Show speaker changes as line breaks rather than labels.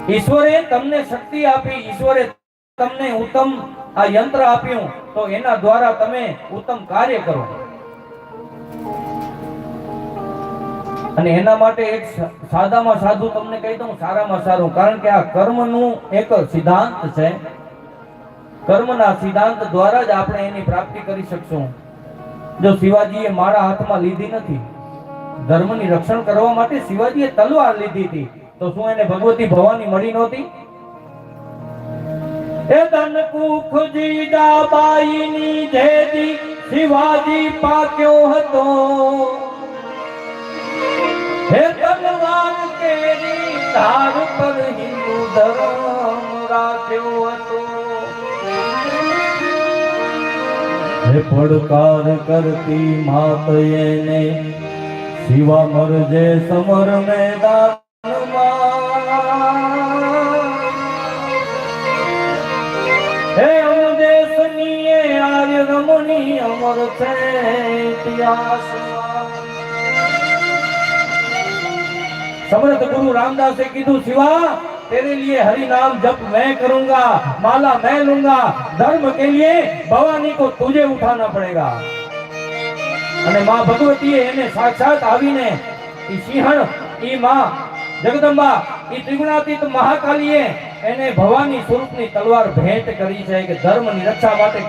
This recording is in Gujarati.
ઈશ્વરે તમને શક્તિ આપી, ઈશ્વરે તમને ઉત્તમ આ યંત્ર આપ્યું, તો એના દ્વારા તમે ઉત્તમ કાર્ય કરો. અને એના માટે એક સાદામાં સાદું તમને કહી દઉં, સારામાં સારું, કારણ કે આ કર્મનું એક સિદ્ધાંત છે. કર્મના સિદ્ધાંત દ્વારા જ આપણે એની પ્રાપ્તિ કરી શકશું. જો શિવાજીએ માળા હાથમાં લીધી નથી, ધર્મની રક્ષણ કરવા માટે શિવાજીએ તલવાર લીધી હતી, તો શું એને ભગવતી ભવાની મળી નહોતી? એ ધનકુખજી દાબાઈની જેદી શિવાજી પાક્યો હતો, હે તલવાર કેરી ધાર પર હિન્દુ ધર્મ રાખ્યો હતો. હે પડકાર કરતી માત એને શિવા મરજે સમર મેદાનમાં. હે અમદેશની આર્ય રમણી અમર છે ઇતિહાસમાં. समर्थ गुरु रामदास ने कीधु, शिवा तेरे लिए हरि नाम जप मैं करूंगा, माला मैं लूंगा, धर्म के लिए भवानी को तुझे उठाना पड़ेगा. અને માં ભગવતીએ એને સાક્ષાત આવીને ઈ સિંહણ, ઈ માં જગદંબા, ઈ ત્રિગુણાતીત મહાકાલીએ એને ભવાની સ્વરૂપની તલવાર ભેટ કરી છે કે ધર્મની રક્ષા માટે